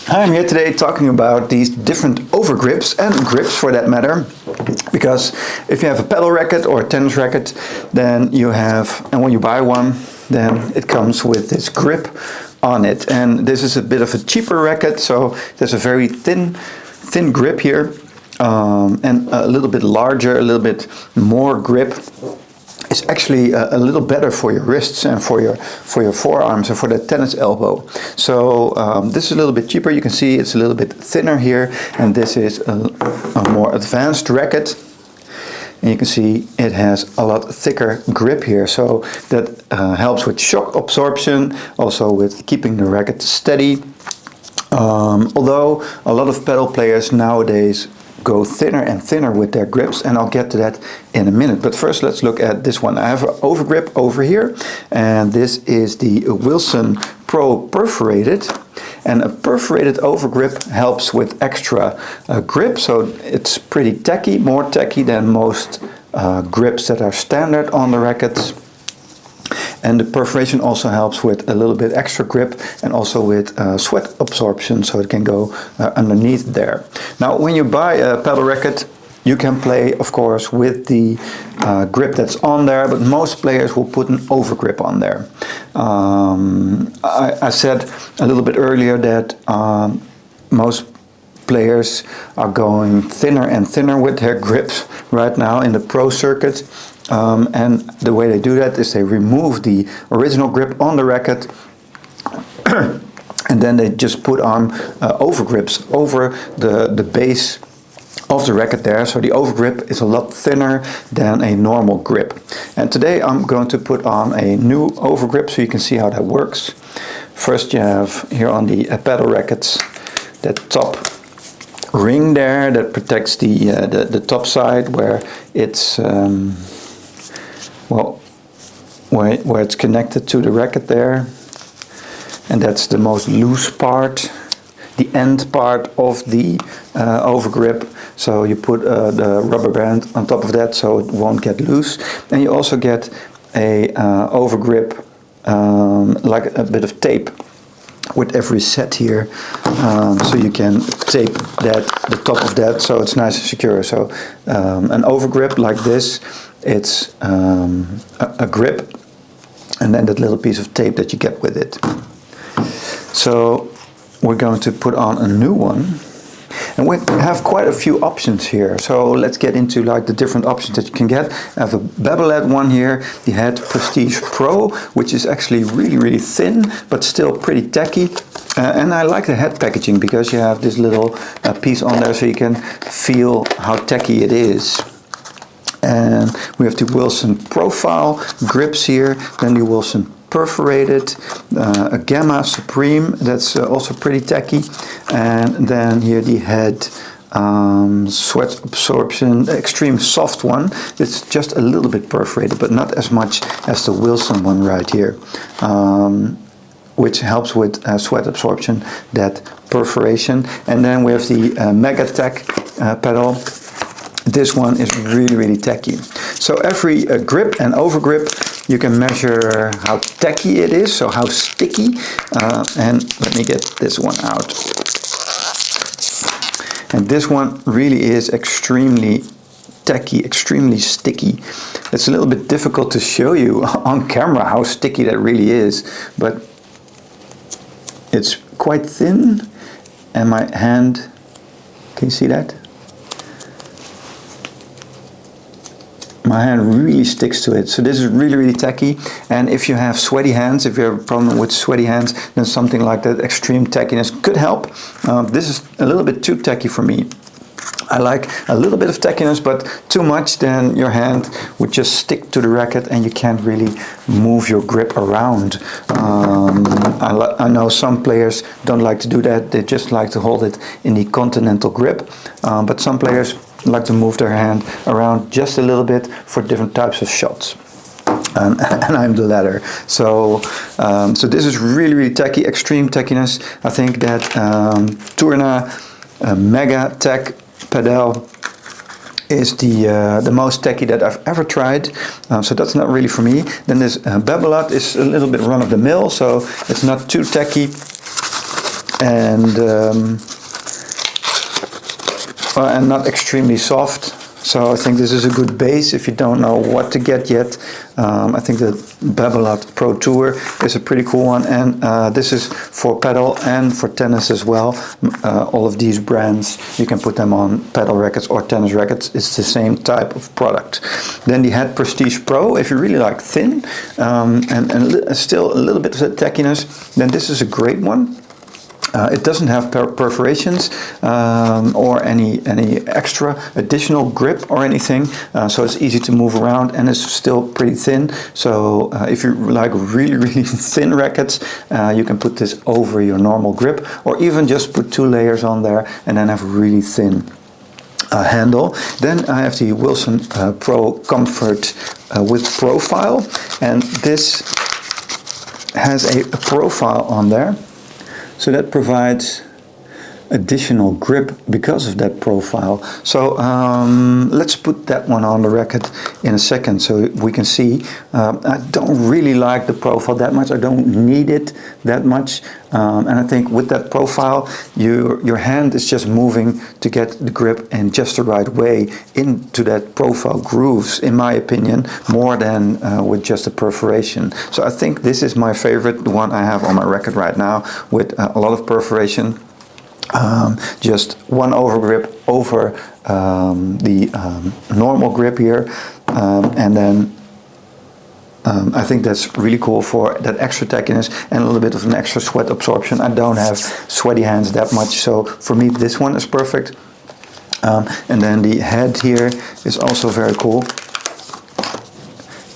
I'm here today talking about these different overgrips and grips for that matter, because if you have a paddle racket or a tennis racket, then you have, and when you buy one, then it comes with this grip on it. And this is a bit of a cheaper racket, so there's a very thin grip here, and a little bit larger, a little bit more grip. It's actually a little better for your wrists and for your forearms and for the tennis elbow. So this is a little bit cheaper. You can see it's a little bit thinner here, and this is a more advanced racket. And you can see it has a lot thicker grip here, so that helps with shock absorption, also with keeping the racket steady. Although a lot of paddle players nowadays go thinner and thinner with their grips, and I'll get to that in a minute. But first let's look at this one. I have an overgrip over here, and this is the Wilson Pro Perforated. And a perforated overgrip helps with extra grip, so it's pretty tacky, more tacky than most grips that are standard on the rackets. And the perforation also helps with a little bit extra grip and also with sweat absorption, so it can go underneath there. Now when you buy a paddle racket, you can play of course with the grip that's on there, but most players will put an overgrip on there. I said a little bit earlier that most players are going thinner and thinner with their grips right now in the pro circuit. And the way they do that is they remove the original grip on the racket and then they just put on overgrips over the base of the racket there, so the overgrip is a lot thinner than a normal grip. And today I'm going to put on a new overgrip so you can see how that works. First you have here on the paddle rackets that top ring there that protects the top side where it's where it's connected to the racket there, and that's the most loose part, the end part of the overgrip. So you put the rubber band on top of that so it won't get loose, and you also get a overgrip like a bit of tape with every set here, so you can tape the top of that so it's nice and secure. So an overgrip like this, it's a grip and then that little piece of tape that you get with it. So we're going to put on a new one, and we have quite a few options here. So let's get into like the different options that you can get. I have a bevel-led one here, the Head Prestige Pro, which is actually really thin but still pretty tacky. And I like the head packaging because you have this little piece on there so you can feel how tacky it is. And we have the Wilson Profile grips here, then the Wilson Perforated, a Gamma Supreme, that's also pretty tacky, and then here the Head Sweat Absorption Extreme Soft one. It's just a little bit perforated, but not as much as the Wilson one right here, which helps with sweat absorption, that perforation. And then we have the Mega Tech pedal. This one is really tacky. So every grip and overgrip, you can measure how tacky it is, so how sticky. And let me get this one out. And this one really is extremely tacky, extremely sticky. It's a little bit difficult to show you on camera how sticky that really is, but it's quite thin, and my hand, can you see that? My hand really sticks to it, so this is really tacky. And if you have sweaty hands, if you have a problem with sweaty hands, then something like that extreme tackiness could help. This is a little bit too tacky for me. I like a little bit of tackiness, but too much, then your hand would just stick to the racket and you can't really move your grip around. I know some players don't like to do that, they just like to hold it in the continental grip, but some players like to move their hand around just a little bit for different types of shots. And I'm the latter. So this is really tacky, extreme tackiness. I think that Tourna Mega Tech Padel is the most tacky that I've ever tried, so that's not really for me. Then this Bevel-led is a little bit run-of-the-mill, so it's not too tacky. and not extremely soft. So I think this is a good base if you don't know what to get yet. I think the Babolat Pro Tour is a pretty cool one, and this is for paddle and for tennis as well. All of these brands, you can put them on paddle rackets or tennis rackets. It's the same type of product. Then the Head Prestige Pro, if you really like thin and still a little bit of tackiness, then this is a great one. It doesn't have perforations or any extra additional grip or anything, so it's easy to move around and it's still pretty thin. So if you like really thin rackets, you can put this over your normal grip, or even just put 2 layers on there and then have a really thin handle. Then I have the Wilson Pro Comfort with profile, and this has a profile on there. So that provides additional grip because of that profile. So let's put that one on the racket in a second so we can see. I don't really like the profile that much. I don't need it that much. And I think with that profile, your hand is just moving to get the grip in just the right way into that profile grooves, in my opinion, more than with just a perforation. So I think this is my favorite, the one I have on my racket right now, with a lot of perforation. Just one overgrip over the normal grip here, and then I think that's really cool for that extra tackiness and a little bit of an extra sweat absorption. I don't have sweaty hands that much, so for me this one is perfect. And then the head here is also very cool.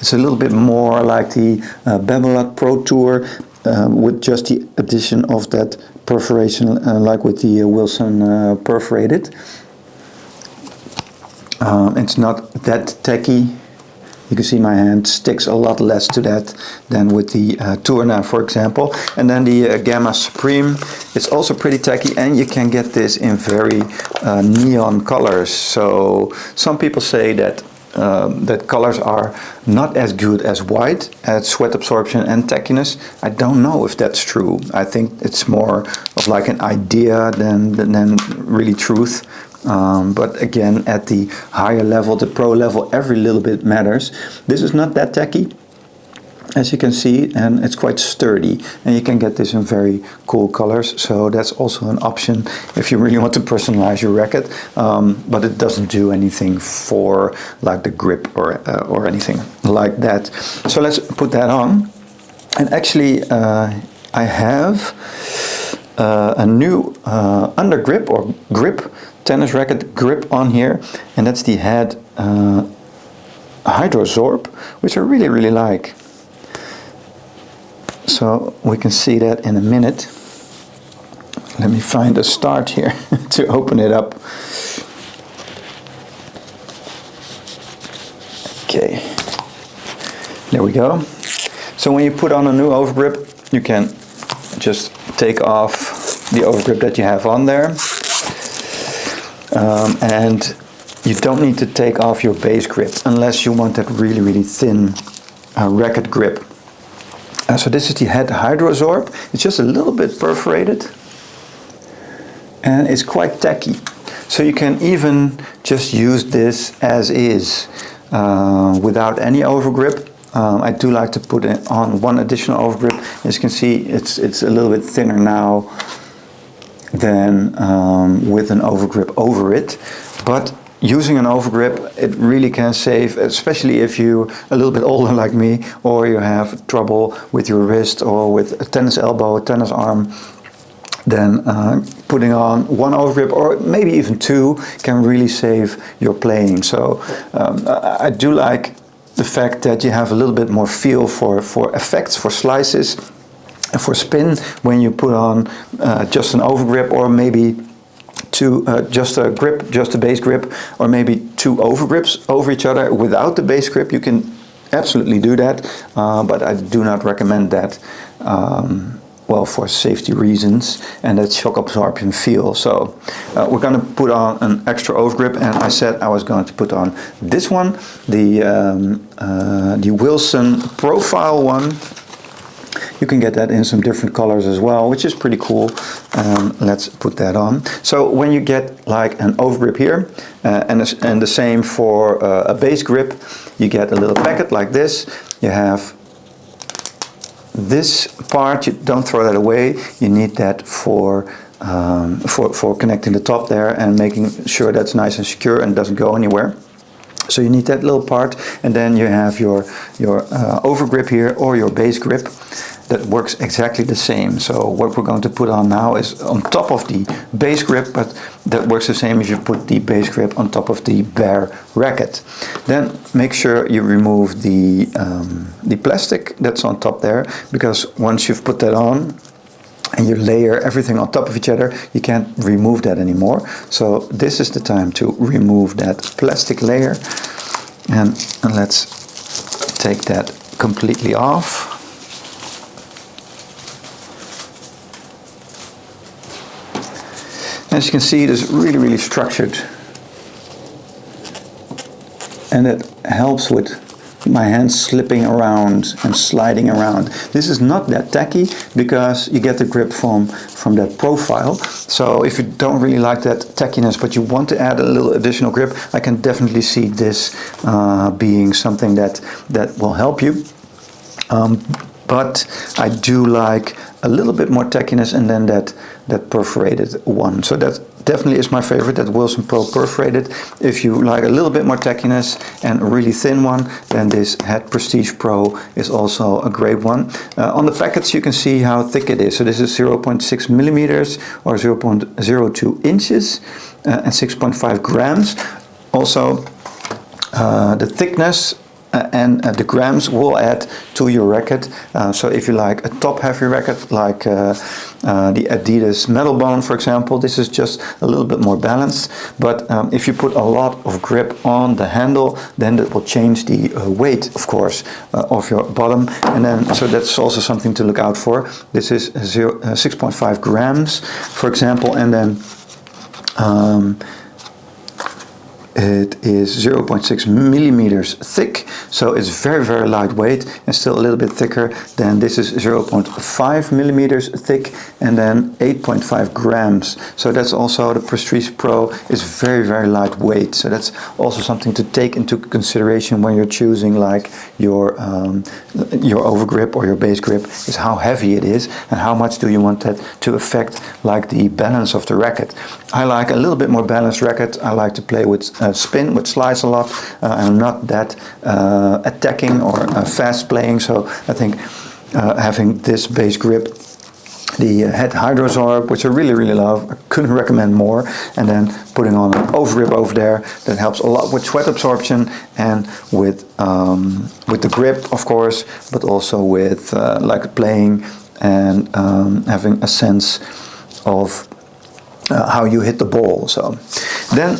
It's a little bit more like the Babolat Pro Tour, with just the addition of that perforation, like with the Wilson perforated. It's not that tacky. You can see my hand sticks a lot less to that than with the Tourna, for example. And then the Gamma Supreme, it's also pretty tacky, and you can get this in very neon colors. So some people say that that colors are not as good as white at sweat absorption and tackiness. I don't know if that's true. I think it's more of like an idea than really truth. But again, at the higher level, the pro level, every little bit matters. This is not that tacky, as you can see, and it's quite sturdy, and you can get this in very cool colors, so that's also an option if you really want to personalize your racket, but it doesn't do anything for like the grip or anything like that. So let's put that on, and actually I have a new undergrip or grip, tennis racket grip on here, and that's the Head Hydrosorb, which I really like. So we can see that in a minute. Let me find a start here to open it up. Okay, there we go. So when you put on a new overgrip, you can just take off the overgrip that you have on there. And you don't need to take off your base grip unless you want that really thin racket grip. So this is the Head Hydrosorb. It's just a little bit perforated and it's quite tacky. So you can even just use this as is without any overgrip. I do like to put it on one additional overgrip. As you can see, it's a little bit thinner now than with an overgrip over it. But using an overgrip, it really can save, especially if you're a little bit older like me, or you have trouble with your wrist or with a tennis elbow, a tennis arm. Then putting on one overgrip or maybe even 2 can really save your playing. So I do like the fact that you have a little bit more feel for effects, for slices, and for spin when you put on just an overgrip, or maybe just a grip, just a base grip, or maybe 2 overgrips over each other without the base grip. You can absolutely do that, but I do not recommend that. Well, for safety reasons and that shock absorption feel. So we're going to put on an extra overgrip, and I said I was going to put on this one, the Wilson profile one. You can get that in some different colors as well, which is pretty cool. Let's put that on. So when you get like an overgrip here, and the same for a base grip, you get a little packet like this. You have this part, you don't throw that away. You need that for connecting the top there and making sure that's nice and secure and doesn't go anywhere. So you need that little part, and then you have your overgrip here or your base grip that works exactly the same. So what we're going to put on now is on top of the base grip, but that works the same if you put the base grip on top of the bare racket. Then make sure you remove the plastic that's on top there, because once you've put that on and you layer everything on top of each other, you can't remove that anymore. So this is the time to remove that plastic layer, and let's take that completely off. As you can see, it is really structured, and it helps with my hands slipping around and sliding around. This is not that tacky because you get the grip from that profile. So if you don't really like that tackiness but you want to add a little additional grip, I can definitely see this being something that will help you. But I do like a little bit more tackiness, and then that perforated one. So that definitely is my favorite, that Wilson Pro perforated. If you like a little bit more tackiness and a really thin one, then this Het Prestige Pro is also a great one. On the packets you can see how thick it is. So this is 0.6 millimeters or 0.02 inches and 6.5 grams. Also the thickness and the grams will add to your racket. So if you like a top heavy racket like the Adidas Metal Bone, for example, this is just a little bit more balanced. But if you put a lot of grip on the handle, then that will change the weight, of course, of your bottom. And then so that's also something to look out for. This is 6.5 grams, for example, and then it is 0.6 millimeters thick, so it's very lightweight and still a little bit thicker. Then this is 0.5 millimeters thick and then 8.5 grams. So that's also, the Prestige Pro is very lightweight. So that's also something to take into consideration when you're choosing like your overgrip or your base grip, is how heavy it is and how much do you want that to affect like the balance of the racket. I like a little bit more balanced racket. I like to play with spin, which slides a lot. I'm not that attacking or fast playing, so I think having this base grip, the Het Hydrosorb, which I really love, I couldn't recommend more, and then putting on an overgrip over there that helps a lot with sweat absorption and with the grip, of course, but also with like playing and having a sense of how you hit the ball. So then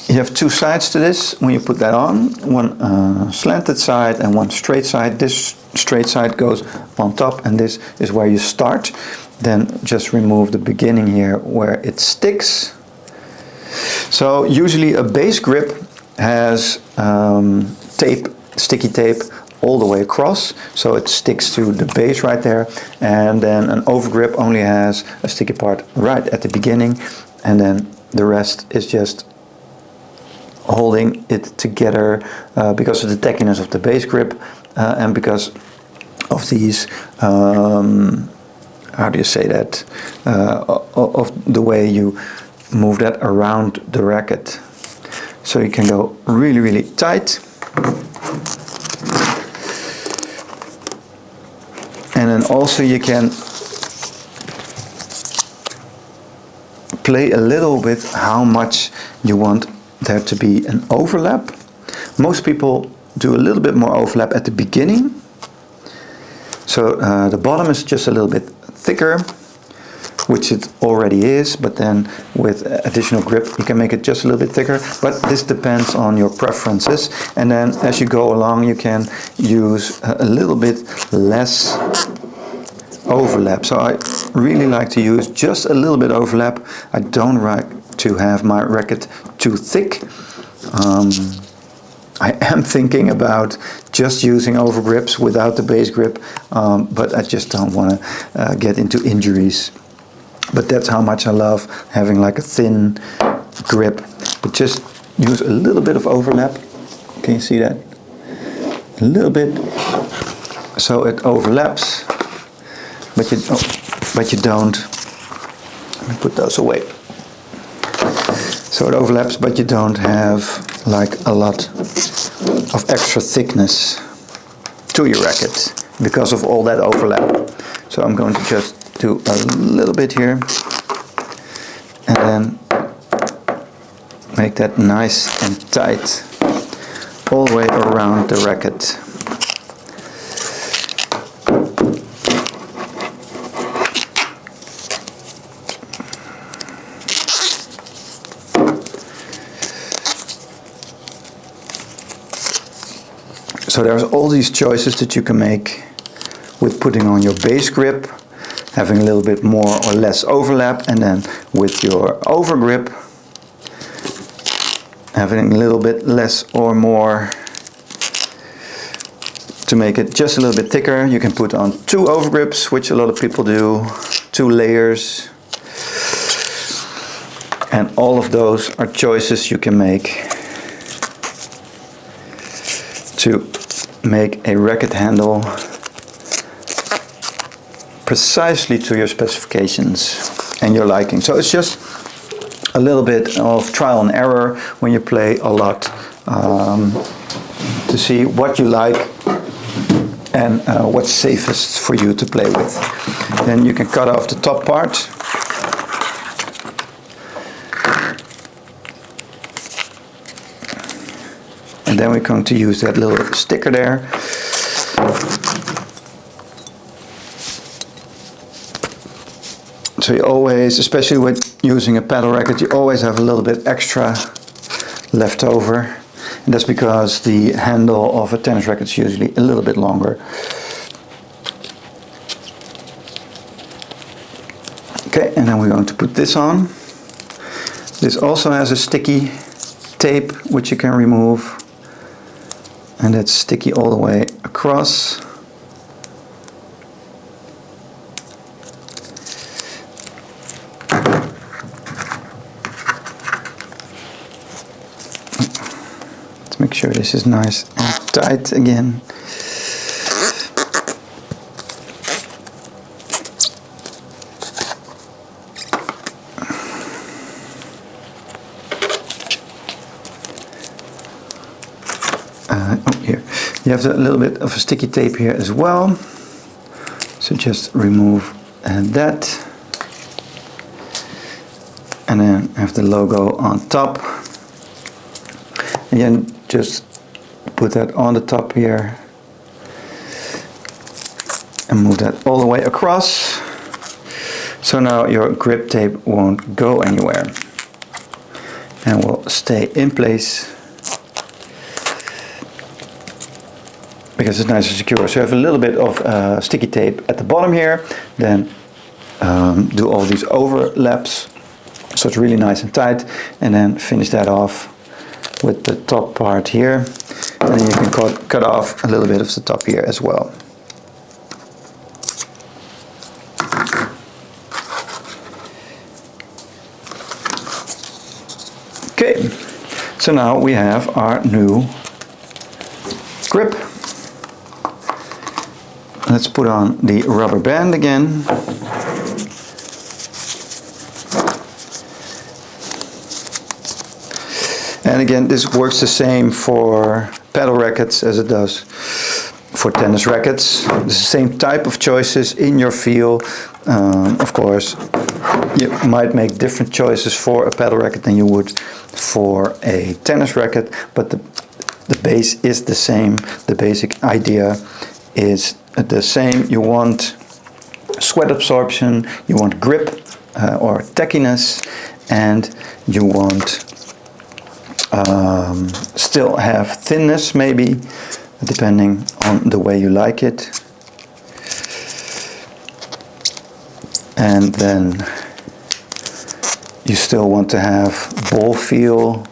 you have two sides to this when you put that on, one slanted side and one straight side. This straight side goes on top and this is where you start. Then just remove the beginning here where it sticks. So usually a base grip has tape, sticky tape, all the way across, so it sticks to the base right there, and then an overgrip only has a sticky part right at the beginning, and then the rest is just holding it together because of the tackiness of the base grip and because of these how do you say that, of the way you move that around the racket. So you can go really tight. And then also you can play a little with how much you want there to be an overlap. Most people do a little bit more overlap at the beginning. So the bottom is just a little bit thicker, which it already is, but then with additional grip you can make it just a little bit thicker, but this depends on your preferences. And then as you go along you can use a little bit less overlap. So I really like to use just a little bit overlap. I don't like to have my racket too thick. I am thinking about just using overgrips without the base grip, but I just don't want to get into injuries. But that's how much I love having like a thin grip. But just use a little bit of overlap. Can you see that? A little bit, so it overlaps, but you don't. Let me put those away. So it overlaps, but you don't have like a lot of extra thickness to your racket because of all that overlap. So I'm going to just do a little bit here and then make that nice and tight all the way around the racket. So there's all these choices that you can make with putting on your base grip, having a little bit more or less overlap, and then with your overgrip, having a little bit less or more to make it just a little bit thicker. You can put on 2 overgrips, which a lot of people do, 2 layers. And all of those are choices you can make to make a racket handle precisely to your specifications and your liking. So it's just a little bit of trial and error when you play a lot to see what you like and what's safest for you to play with. Then you can cut off the top part. And then we're going to use that little sticker there. So you always, especially with using a paddle racket, you always have a little bit extra left over. And that's because the handle of a tennis racket is usually a little bit longer. Okay, and then we're going to put this on. This also has a sticky tape which you can remove. And that's sticky all the way across. Let's make sure this is nice and tight again. Here. You have a little bit of a sticky tape here as well. So just remove that. And then have the logo on top. And then just put that on the top here. And move that all the way across. So now your grip tape won't go anywhere. And will stay in place. Because it's nice and secure. So you have a little bit of sticky tape at the bottom here, then do all these overlaps so it's really nice and tight, and then finish that off with the top part here, and then you can cut off a little bit of the top here as well. Okay, so now we have our new grip. Let's put on the rubber band again. And again, this works the same for paddle rackets as it does for tennis rackets. It's the same type of choices in your feel. Of course, you might make different choices for a paddle racket than you would for a tennis racket, but the base is the same. The basic idea is the same. You want sweat absorption, you want grip or tackiness, and you want still have thinness maybe, depending on the way you like it. And then you still want to have ball feel,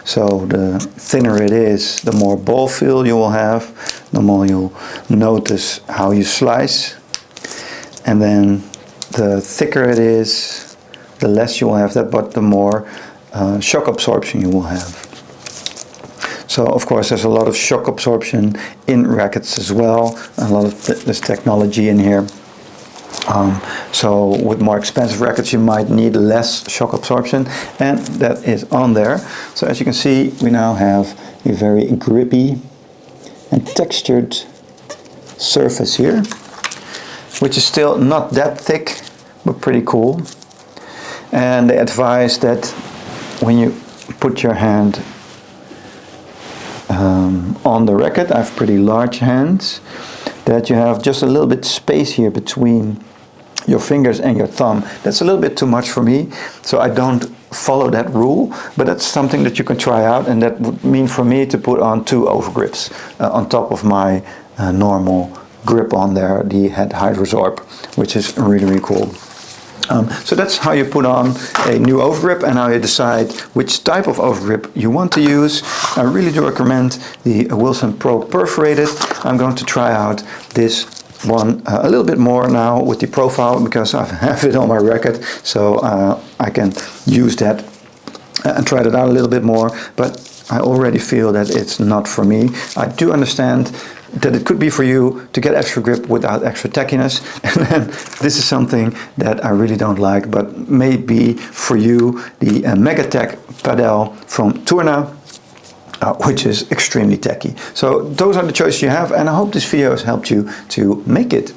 So the thinner it is, the more ball feel you will have, the more you'll notice how you slice. And then the thicker it is, the less you will have that, but the more shock absorption you will have. So of course there's a lot of shock absorption in rackets as well, a lot of this technology in here. So with more expensive rackets you might need less shock absorption, and that is on there. So as you can see, we now have a very grippy and textured surface here, which is still not that thick, but pretty cool. And they advise that when you put your hand on the racket, I have pretty large hands, that you have just a little bit space here between your fingers and your thumb. That's a little bit too much for me, so I don't follow that rule, but that's something that you can try out, and that would mean for me to put on 2 overgrips on top of my normal grip on there, the head hydrosorb, which is really, really cool. So that's how you put on a new overgrip and how you decide which type of overgrip you want to use. I really do recommend the Wilson Pro Perforated. I'm going to try out this one a little bit more now with the profile, because I have it on my racket, so I can use that and try it out a little bit more, but I already feel that it's not for me. I do understand that it could be for you to get extra grip without extra tackiness, and then this is something that I really don't like, but maybe for you the Megatech Padel from Tourna, which is extremely tacky. So those are the choices you have, and I hope this video has helped you to make it.